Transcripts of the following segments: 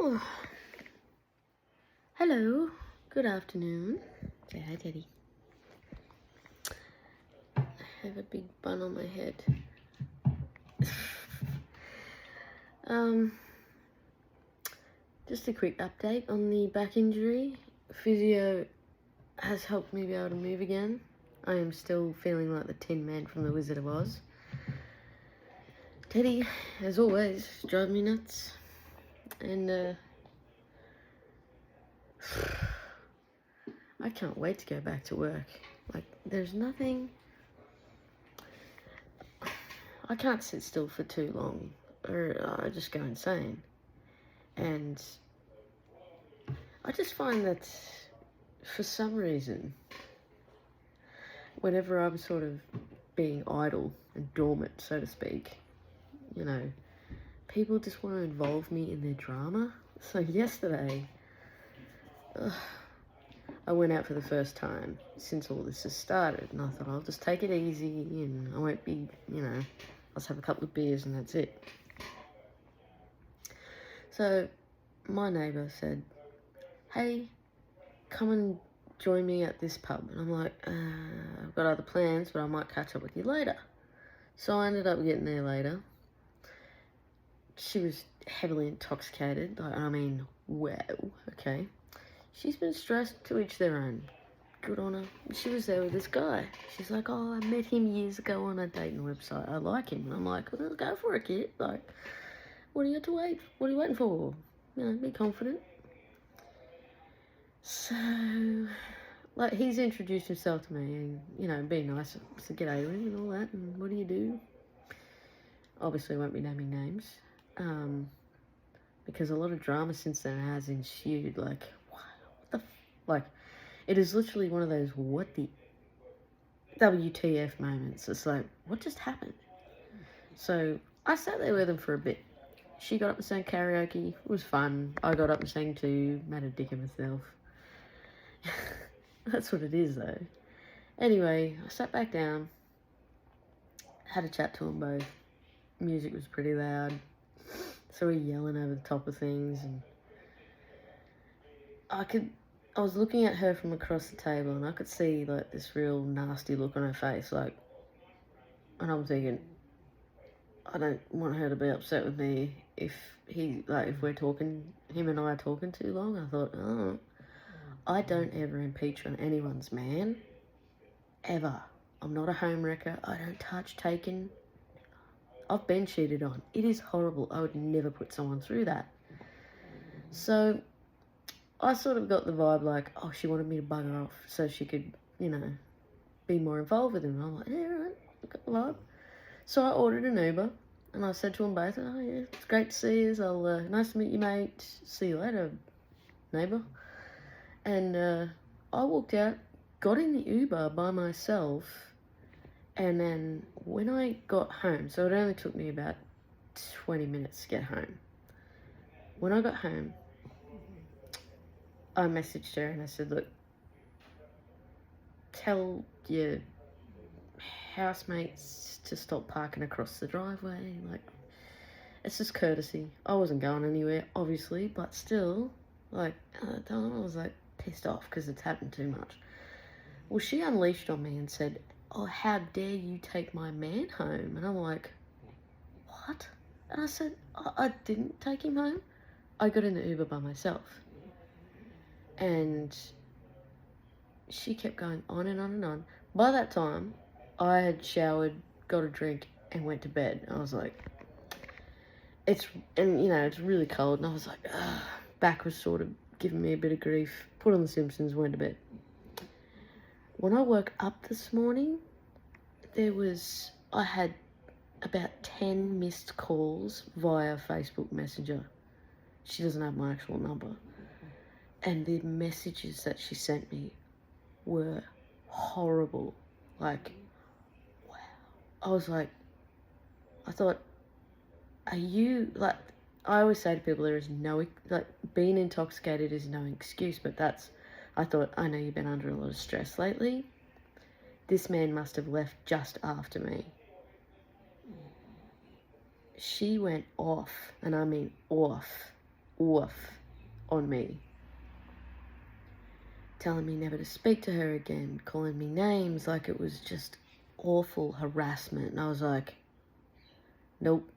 Oh, hello. Good afternoon. Say hi, Teddy. I have a big bun on my head. um, just a quick update on the back injury. Physio has helped me be able to move again. I am still feeling like the Tin Man from The Wizard of Oz. Teddy, as always, drives me nuts. And, I can't wait to go back to work. Like, there's nothing... I can't sit still for too long, or I just go insane. And I just find that, for some reason, whenever I'm sort of being idle and dormant, so to speak, you know, people just want to involve me in their drama. So yesterday, I went out for the first time since all this has started, and I thought I'll just take it easy and I won't be, I'll just have a couple of beers and that's it. So my neighbour said, hey, come and join me at this pub. And I'm like, I've got other plans, but I might catch up with you later. So I ended up getting there later. She was heavily intoxicated. Wow, okay. She's been stressed, to each their own. Good on her. She was there with this guy. She's like, I met him years ago on a dating website. I like him. And I'm like, well, go for it, kid. Like, what do you have to wait? What are you waiting for? Be confident. So, like, he's introduced himself to me and, be nice. So, g'day, and all that. And what do you do? Obviously, won't be naming names. Because a lot of drama since then has ensued. Like, it is literally one of those what the WTF moments. It's like, what just happened? So I sat there with him for a bit. She got up and sang karaoke. It was fun. I got up and sang too. Made a dick of myself. That's what it is, though. Anyway, I sat back down. Had a chat to them both. Music was pretty loud. So we're yelling over the top of things, and I was looking at her from across the table, and I could see, like, this real nasty look on her face, like, and I'm thinking, I don't want her to be upset with me if him and I are talking too long. I thought, I don't ever impeach on anyone's man, ever. I'm not a homewrecker. I don't touch, taken. I've been cheated on. It is horrible. I would never put someone through that. So I sort of got the vibe like, she wanted me to bugger off so she could, be more involved with him. And I'm like, yeah, right, I got the vibe. So I ordered an Uber, and I said to them both, oh yeah, it's great to see you. Nice to meet you, mate. See you later, neighbour. And I walked out, got in the Uber by myself, and then when I got home, so it only took me about 20 minutes to get home. When I got home, I messaged her and I said, look, tell your housemates to stop parking across the driveway. Like, it's just courtesy. I wasn't going anywhere, obviously, but still, like, I was like pissed off because it's happened too much. Well, she unleashed on me and said, how dare you take my man home? And I'm like, what? And I said, I didn't take him home. I got in the Uber by myself. And she kept going on and on and on. By that time, I had showered, got a drink, and went to bed. I was like, it's really cold, and I was like, back was sort of giving me a bit of grief. Put on The Simpsons, went to bed. When I woke up this morning, I had about 10 missed calls via Facebook Messenger. She doesn't have my actual number. And the messages that she sent me were horrible. Like, wow. I was like, I thought, are you, like, I always say to people there is no, like, being intoxicated is no excuse, but I thought, I know you've been under a lot of stress lately. This man must have left just after me. She went off, and I mean off, off on me, telling me never to speak to her again, calling me names, like it was just awful harassment. And I was like, nope.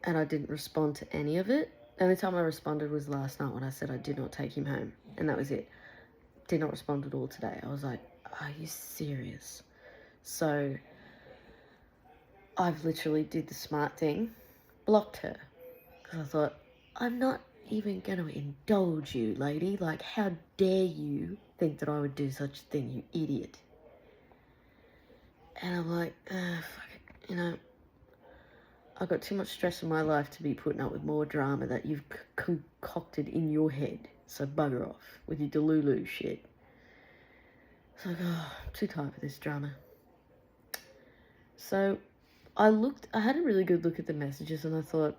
And I didn't respond to any of it. The only time I responded was last night when I said I did not take him home. And that was it. Did not respond at all today. I was like, are you serious? So I've literally did the smart thing, blocked her. Because I thought, I'm not even going to indulge you, lady. Like, how dare you think that I would do such a thing, you idiot. And I'm like, fuck it. You know, I've got too much stress in my life to be putting up with more drama that you've concocted in your head. So bugger off with your Delulu shit. It's like, oh, I'm too tired of this drama. So I had a really good look at the messages and I thought,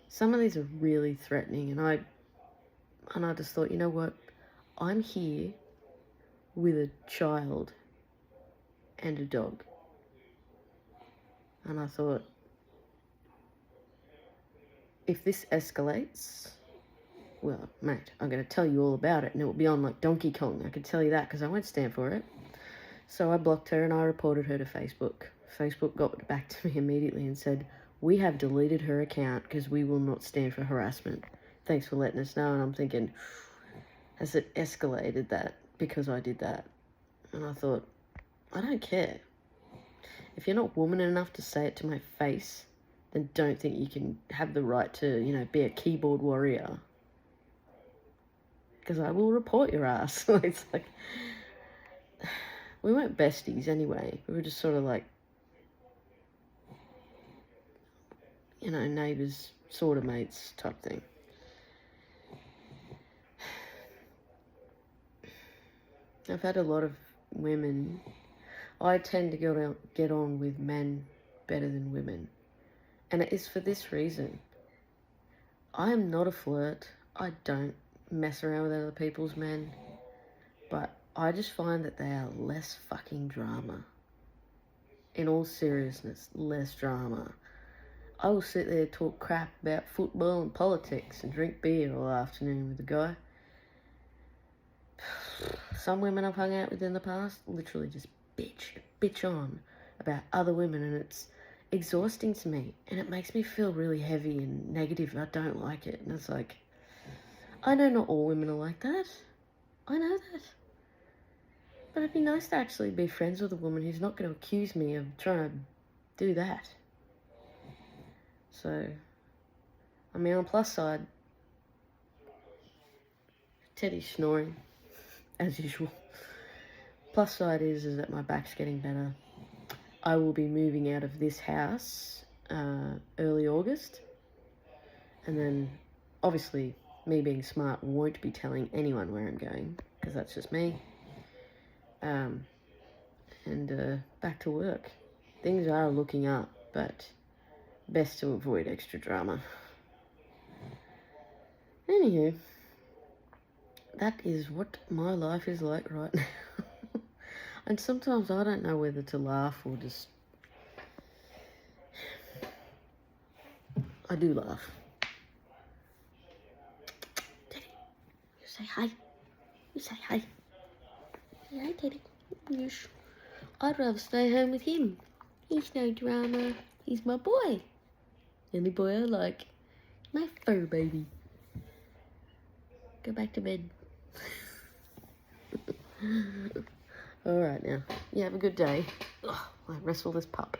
some of these are really threatening. And I just thought, you know what? I'm here with a child and a dog. And I thought, if this escalates, well, mate, I'm going to tell you all about it and it will be on like Donkey Kong. I can tell you that because I won't stand for it. So I blocked her and I reported her to Facebook. Facebook got back to me immediately and said, we have deleted her account because we will not stand for harassment. Thanks for letting us know. And I'm thinking, has it escalated that because I did that? And I thought, I don't care. If you're not woman enough to say it to my face, then don't think you can have the right to, you know, be a keyboard warrior. Because I will report your ass. It's like, we weren't besties anyway. We were just sort of like, you know, neighbours, sort of mates type thing. I've had a lot of women. I tend to get on with men better than women. And it is for this reason. I am not a flirt. I don't mess around with other people's men. But I just find that they are less fucking drama. In all seriousness, less drama. I will sit there and talk crap about football and politics and drink beer all afternoon with a guy. Some women I've hung out with in the past literally just bitch on about other women, and it's exhausting to me and it makes me feel really heavy and negative. I don't like it. And it's like, I know not all women are like that. I know that. But it'd be nice to actually be friends with a woman who's not going to accuse me of trying to do that. So, I mean, on the plus side, Teddy's snoring, as usual. Plus side is that my back's getting better. I will be moving out of this house early August. And then, obviously, me being smart won't be telling anyone where I'm going, because that's just me. And back to work. Things are looking up, but best to avoid extra drama. Anywho, that is what my life is like right now. And sometimes I don't know whether to laugh or just... I do laugh. Teddy, you say hi. You say hi. Say hi, Teddy. Yes. I'd rather stay home with him. He's no drama. He's my boy. The only boy I like. My fur baby. Go back to bed. Alright now. You have a good day. I wrestle this pup.